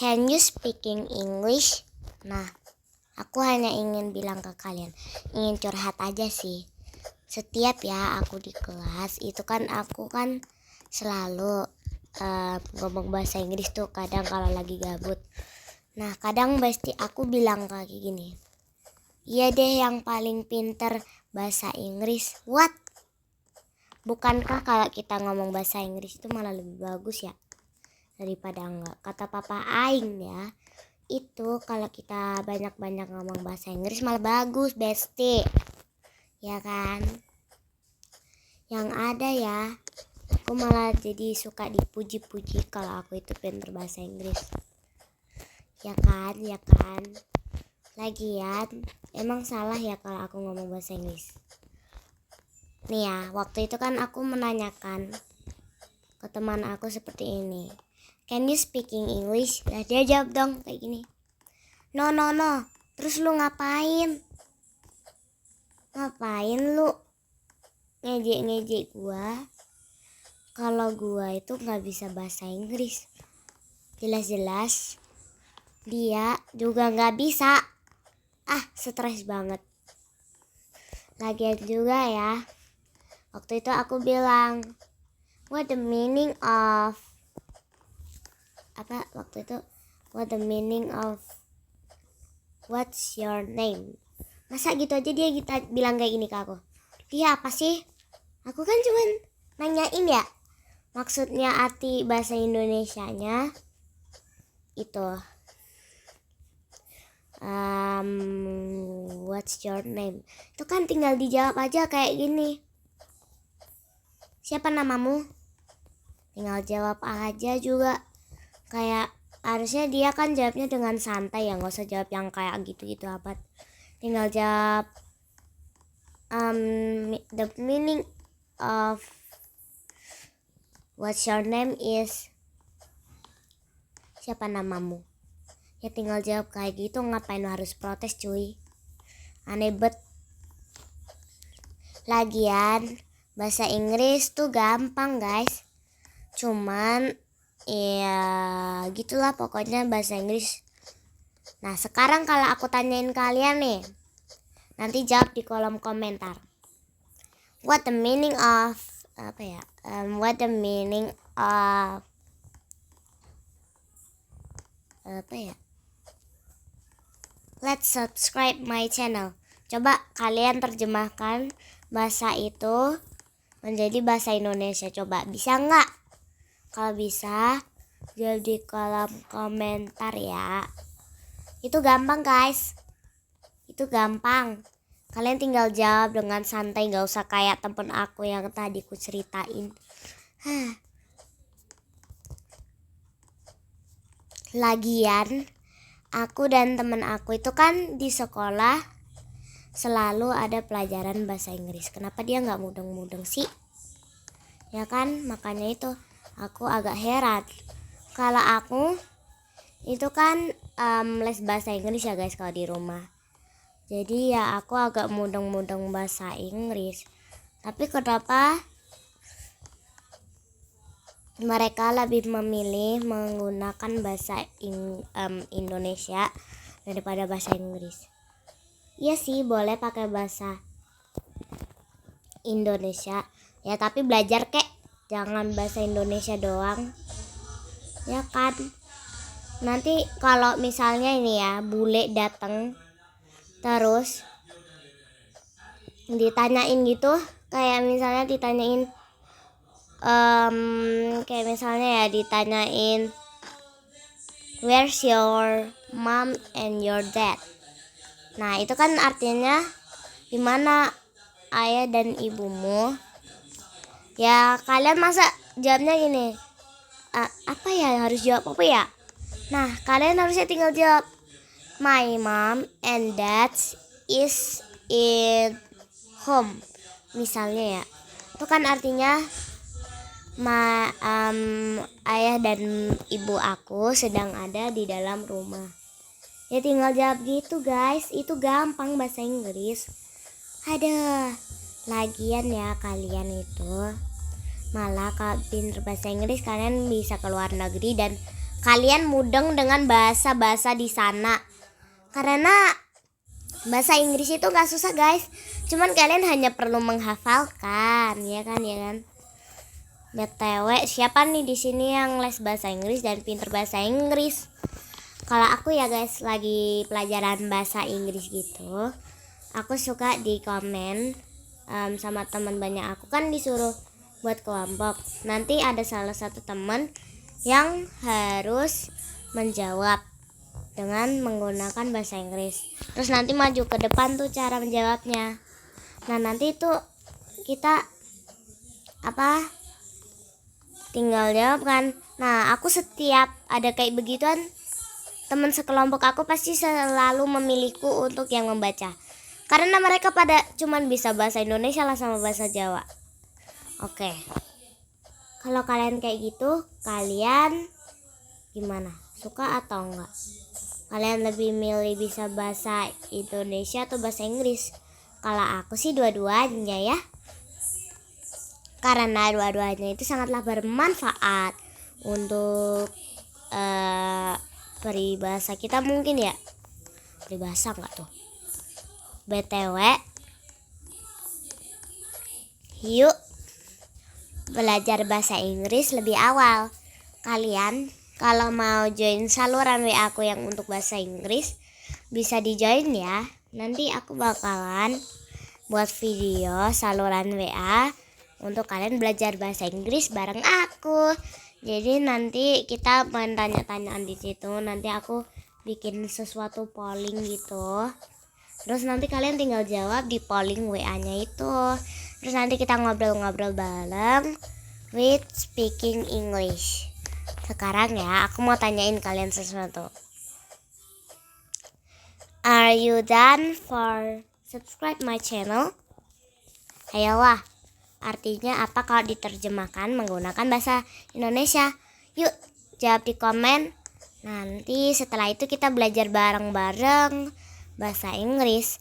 Can you speaking English? Nah, aku hanya ingin bilang ke kalian, ingin curhat aja sih. Setiap ya aku di kelas itu kan aku kan selalu ngomong bahasa Inggris tuh kadang kalau lagi gabut. Nah, kadang pasti aku bilang kayak gini. Iya deh yang paling pinter bahasa Inggris. What? Bukankah kalau kita ngomong bahasa Inggris itu malah lebih bagus ya daripada enggak? Kata papa aing ya, itu kalau kita banyak-banyak ngomong bahasa Inggris malah bagus, besti. Ya kan? Yang ada ya, aku malah jadi suka dipuji-puji kalau aku itu pinter bahasa Inggris. Ya kan? Lagian, emang salah ya kalau aku ngomong bahasa Inggris? Nih ya, waktu itu kan aku menanyakan ke teman aku seperti ini. Can you speaking English? Nah, dia jawab dong kayak gini. No. Terus lu ngapain? Ngapain lu ngejek gua? Kalau gua itu gak bisa bahasa Inggris. Jelas-jelas dia juga gak bisa. Stres banget. Lagian juga ya, waktu itu aku bilang, what the meaning of what's your name? Masa gitu aja dia bilang kayak gini ke aku. Dia apa sih? Aku kan cuman nanyain ya. Maksudnya arti bahasa Indonesianya itu what's your name? Itu kan tinggal dijawab aja kayak gini. Siapa namamu? Tinggal jawab aja juga. Kayak harusnya dia kan jawabnya dengan santai ya, nggak usah jawab yang kayak gitu-gitu apa. Tinggal jawab the meaning of what's your name is siapa namamu. Ya tinggal jawab kayak gitu, ngapain harus protes cuy. Aneh bet. Lagian bahasa Inggris tuh gampang guys. Cuman ya gitulah pokoknya bahasa Inggris. Nah sekarang kalau aku tanyain kalian nih, nanti jawab di kolom komentar. What the meaning of let's subscribe my channel. Coba kalian terjemahkan bahasa itu menjadi bahasa Indonesia. Coba bisa nggak? Kalau bisa, jadi kolom komentar ya. Itu gampang guys. Itu gampang. Kalian tinggal jawab dengan santai, gak usah kayak temen aku yang tadi ku ceritain. Lagian, aku dan temen aku itu kan di sekolah selalu ada pelajaran bahasa Inggris. Kenapa dia gak mudeng-mudeng sih? Ya kan, makanya itu aku agak heran. Kalau aku itu kan les bahasa Inggris ya guys kalau di rumah. Jadi ya aku agak mudeng-mudeng bahasa Inggris. Tapi kenapa mereka lebih memilih menggunakan bahasa Indonesia daripada bahasa Inggris? Iya sih, boleh pakai bahasa Indonesia ya, tapi belajar kek, jangan bahasa Indonesia doang. Ya kan? Nanti kalau misalnya ini ya, bule datang terus ditanyain gitu, kayak misalnya ditanyain kayak misalnya ya ditanyain where's your mom and your dad. Nah itu kan artinya dimana ayah dan ibumu. Ya kalian masa jawabnya gini, apa ya, harus jawab apa ya? Nah kalian harusnya tinggal jawab my mom and dad is in home misalnya ya. Itu kan artinya ayah dan ibu aku sedang ada di dalam rumah. Ya tinggal jawab gitu guys. Itu gampang bahasa Inggris. Lagian ya kalian itu malah kalau pinter bahasa Inggris kalian bisa ke luar negeri dan kalian mudeng dengan bahasa-bahasa di sana. Karena bahasa Inggris itu gak susah guys. Cuman kalian hanya perlu menghafalkan, ya kan? BTW, siapa nih di sini yang les bahasa Inggris dan pinter bahasa Inggris? Kalau aku ya guys, lagi pelajaran bahasa Inggris gitu, aku suka di komen sama teman banyak. Aku kan disuruh buat kelompok. Nanti ada salah satu teman yang harus menjawab dengan menggunakan bahasa Inggris. Terus nanti maju ke depan tuh cara menjawabnya. Nah nanti itu kita tinggal jawab kan. Nah aku setiap ada kayak begituan, teman sekelompok aku pasti selalu memilihku untuk yang membaca. Karena mereka pada cuman bisa bahasa Indonesia lah sama bahasa Jawa. Oke. Kalau kalian kayak gitu, kalian gimana? Suka atau enggak? Kalian lebih milih bisa bahasa Indonesia atau bahasa Inggris? Kalau aku sih dua-duanya ya. Karena dua-duanya itu sangatlah bermanfaat untuk peribahasa kita mungkin ya. Peribahasa enggak tuh? BTW, yuk belajar bahasa Inggris lebih awal. Kalian kalau mau join saluran WA aku yang untuk bahasa Inggris, bisa di join ya. Nanti aku bakalan buat video saluran WA untuk kalian belajar bahasa Inggris bareng aku. Jadi nanti kita main tanya-tanyaan di situ. Nanti aku bikin sesuatu polling gitu. Terus nanti kalian tinggal jawab di polling WA-nya itu. Terus nanti kita ngobrol-ngobrol bareng with speaking English. Sekarang ya, aku mau tanyain kalian sesuatu. Are you done for subscribe my channel? Ayolah, artinya apa kalau diterjemahkan menggunakan bahasa Indonesia? Yuk, jawab di komen. Nanti setelah itu kita belajar bareng-bareng bahasa Inggris.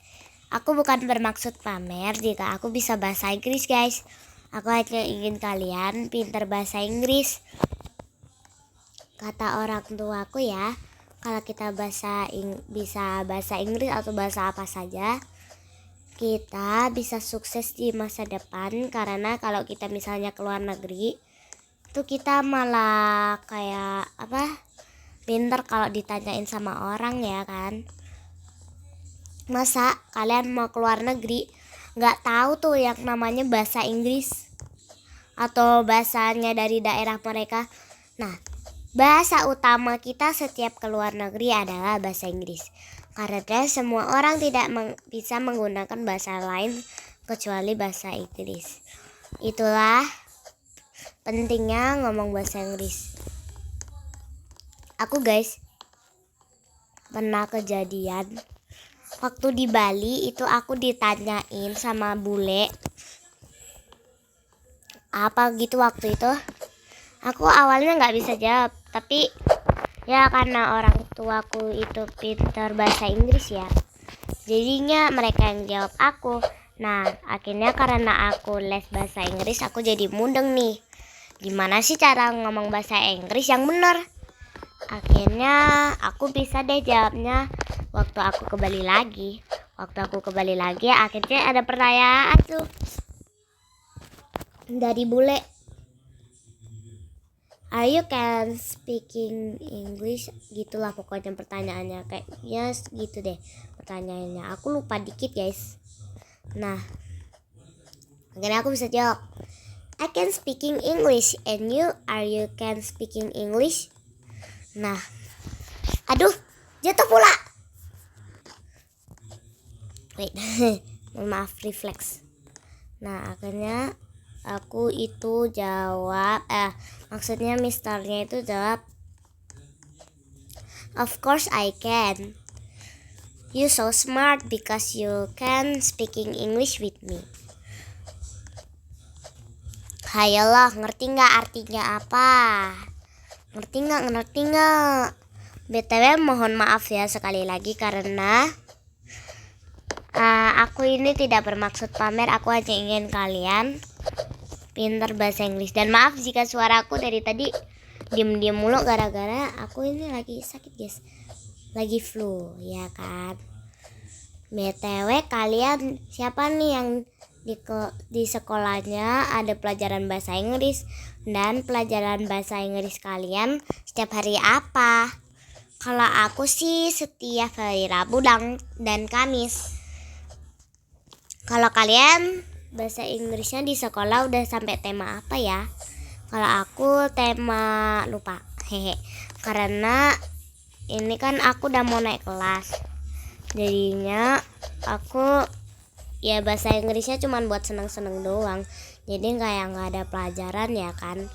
Aku bukan bermaksud pamer jika aku bisa bahasa Inggris guys. Aku hanya ingin kalian pintar bahasa Inggris. Kata orang tuaku ya, kalau kita bisa bahasa Inggris atau bahasa apa saja, kita bisa sukses di masa depan. Karena kalau kita misalnya keluar negeri, itu kita malah kayak pintar kalau ditanyain sama orang ya kan. Masa kalian mau keluar negeri nggak tahu tuh yang namanya bahasa Inggris atau bahasanya dari daerah mereka? Nah, bahasa utama kita setiap keluar negeri adalah bahasa Inggris. Karena semua orang tidak bisa menggunakan bahasa lain kecuali bahasa Inggris. Itulah pentingnya ngomong bahasa Inggris. Aku guys pernah kejadian waktu di Bali itu, aku ditanyain sama bule apa gitu waktu itu. Aku awalnya nggak bisa jawab, tapi ya karena orang tuaku itu pintar bahasa Inggris ya, jadinya mereka yang jawab aku. Nah akhirnya karena aku les bahasa Inggris, aku jadi mudeng nih. Gimana sih cara ngomong bahasa Inggris yang benar? Akhirnya aku bisa deh jawabnya waktu aku ke Bali lagi. Akhirnya ada pertanyaan tuh dari bule. Are you can speaking English? Gitulah pokoknya pertanyaannya, kayaknya gitu deh pertanyaannya. Aku lupa dikit guys. Nah akhirnya aku bisa jawab, I can speaking English. And you, are you can speaking English? Nah, aduh, jatuh pula. Wait, maaf, refleks. Nah, akhirnya aku itu jawab, maksudnya misternya itu jawab, of course I can. You so smart because you can speaking English with me. Hayolah, ngerti nggak artinya apa? Ngerti nggak? BTW mohon maaf ya sekali lagi karena aku ini tidak bermaksud pamer. Aku hanya ingin kalian pintar bahasa Inggris. Dan maaf jika suaraku dari tadi diem mulu gara-gara aku ini lagi sakit guys, lagi flu ya kan. BTW kalian siapa nih yang di sekolahnya ada pelajaran bahasa Inggris, dan pelajaran bahasa Inggris kalian setiap hari apa? Kalau aku sih setiap hari Rabu dan Kamis. Kalau kalian bahasa Inggrisnya di sekolah udah sampai tema apa ya? Kalau aku tema lupa, hehe. Karena ini kan aku udah mau naik kelas, jadinya aku ya bahasa Inggrisnya cuma buat seneng-seneng doang. Jadi kayak nggak ada pelajaran ya kan.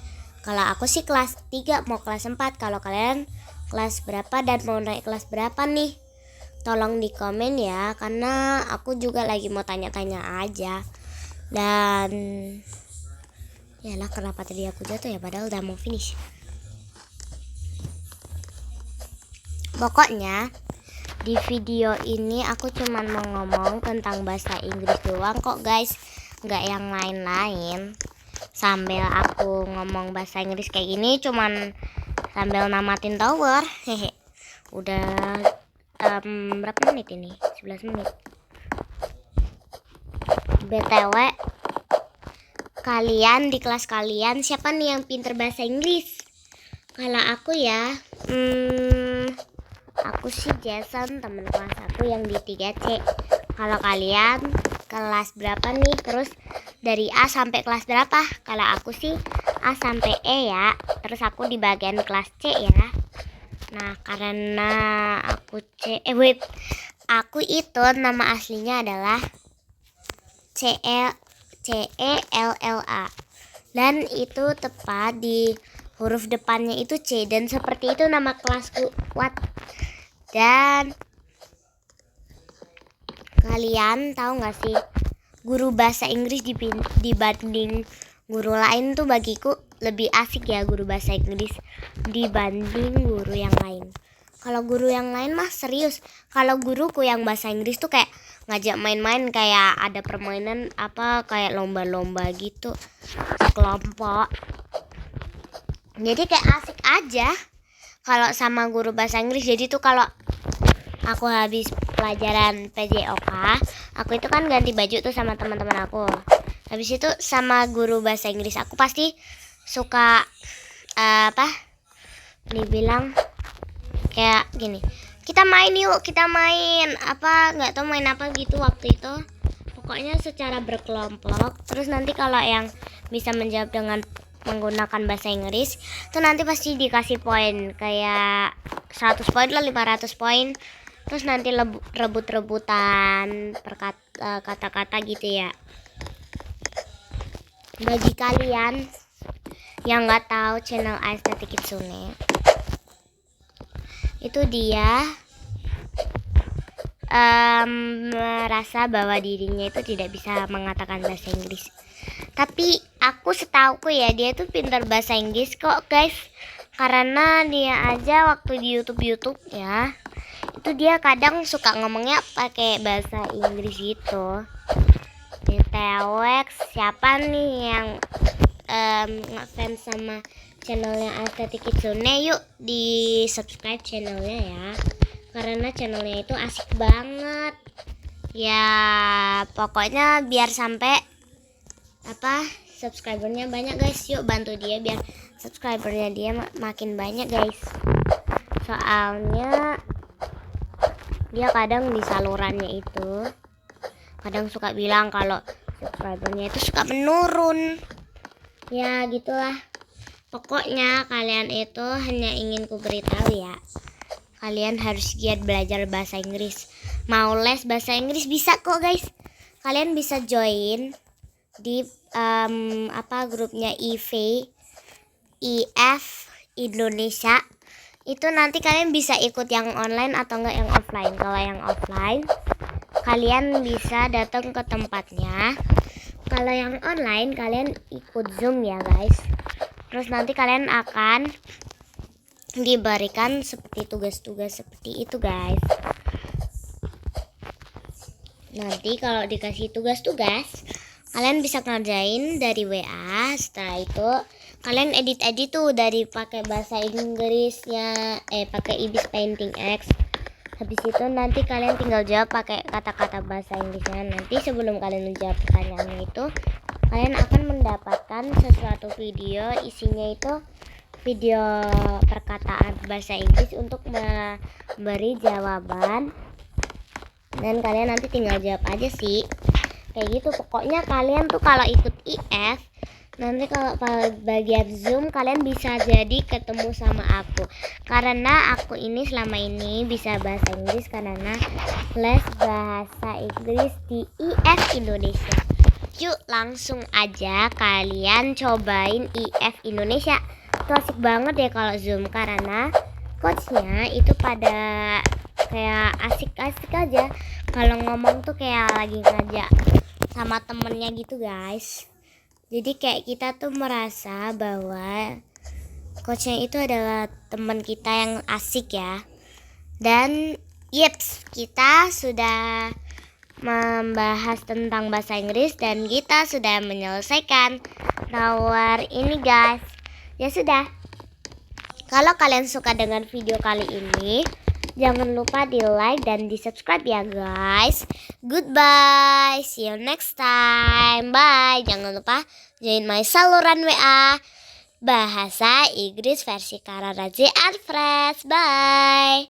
Kalau aku sih kelas 3 mau kelas 4. Kalau kalian kelas berapa dan mau naik kelas berapa nih? Tolong di komen ya, karena aku juga lagi mau tanya-tanya aja. Dan yalah, kenapa tadi aku jatuh ya, padahal udah mau finish. Pokoknya di video ini aku cuman mau ngomong tentang bahasa Inggris doang kok guys, nggak yang lain-lain. Sambil aku ngomong bahasa Inggris kayak gini cuman sambil namatin tower, hehe. Udah berapa menit ini? 11 menit. BTW, kalian di kelas kalian siapa nih yang pinter bahasa Inggris? Kalau aku ya, aku sih Jason, temen kelas aku yang di 3C. Kalau kalian kelas berapa nih? Terus dari A sampai kelas berapa? Kalau aku sih A sampai E ya. Terus aku di bagian kelas C ya. Nah, karena aku aku itu nama aslinya adalah CELLA. Dan itu tepat di huruf depannya itu C, dan seperti itu nama kelasku. Dan kalian tahu nggak sih, guru bahasa Inggris dibanding guru lain tuh bagiku lebih asik ya guru bahasa Inggris dibanding guru yang lain. Kalau guru yang lain mah serius. Kalau guruku yang bahasa Inggris tuh kayak ngajak main-main, kayak ada permainan apa kayak lomba-lomba gitu kelompok. Jadi kayak asik aja kalau sama guru bahasa Inggris. Jadi tuh kalau aku habis pelajaran PJOK, aku itu kan ganti baju tuh sama teman-teman aku. Habis itu sama guru bahasa Inggris aku pasti suka dibilang kayak gini, kita main yuk, kita main apa, nggak tahu main apa gitu waktu itu. Pokoknya secara berkelompok. Terus nanti kalau yang bisa menjawab dengan menggunakan bahasa Inggris tuh nanti pasti dikasih poin, kayak 100 poin lah, 500 poin. Terus nanti rebut-rebutan kata-kata gitu ya. Bagi kalian yang nggak tahu channel Aesthetic Kitsune, itu dia merasa bahwa dirinya itu tidak bisa mengatakan bahasa Inggris. Tapi aku setauku ya, dia tuh pintar bahasa Inggris kok guys. Karena dia aja waktu di YouTube ya, itu dia kadang suka ngomongnya pakai bahasa Inggris gitu. BTW, siapa nih yang ngefans sama channelnya Aesthetic Kitsune, yuk di subscribe channelnya ya, karena channelnya itu asik banget ya. Pokoknya biar sampai subscribernya banyak guys, yuk bantu dia biar subscribernya dia makin banyak guys. Soalnya dia kadang di salurannya itu kadang suka bilang kalau subscribernya itu suka menurun ya, gitulah. Pokoknya kalian itu hanya ingin ku beritahu ya, kalian harus giat belajar bahasa Inggris. Mau les bahasa Inggris bisa kok guys. Kalian bisa join di grupnya IF Indonesia. Itu nanti kalian bisa ikut yang online atau enggak yang offline. Kalau yang offline kalian bisa datang ke tempatnya. Kalau yang online kalian ikut Zoom ya guys. Terus nanti kalian akan diberikan seperti tugas-tugas seperti itu guys. Nanti kalau dikasih tugas-tugas, kalian bisa ngerjain dari WA. Setelah itu kalian edit tuh dari pakai bahasa Inggrisnya, pakai Ibis Painting X. Habis itu nanti kalian tinggal jawab pakai kata-kata bahasa Inggrisnya. Nanti sebelum kalian menjawab pertanyaannya itu, kalian akan mendapatkan sesuatu video, isinya itu video perkataan bahasa Inggris untuk memberi jawaban. Dan kalian nanti tinggal jawab aja sih. Kayak gitu. Pokoknya kalian tuh kalau ikut IF, nanti kalau bagian Zoom kalian bisa jadi ketemu sama aku. Karena aku ini selama ini bisa bahasa Inggris karena les bahasa Inggris di IF Indonesia. Yuk langsung aja kalian cobain IF Indonesia. Itu asik banget ya kalau Zoom, karena coachnya itu pada kayak asik-asik aja. Kalau ngomong tuh kayak lagi ngajak sama temennya gitu guys. Jadi kayak kita tuh merasa bahwa coachnya itu adalah teman kita yang asik ya. Dan yips, kita sudah membahas tentang bahasa Inggris dan kita sudah menyelesaikan tower ini guys. Ya sudah, kalau kalian suka dengan video kali ini, jangan lupa di like dan di subscribe ya guys. Goodbye, see you next time, bye. Jangan lupa join my saluran WA Bahasa Inggris versi Kara Razi and Friends. Bye.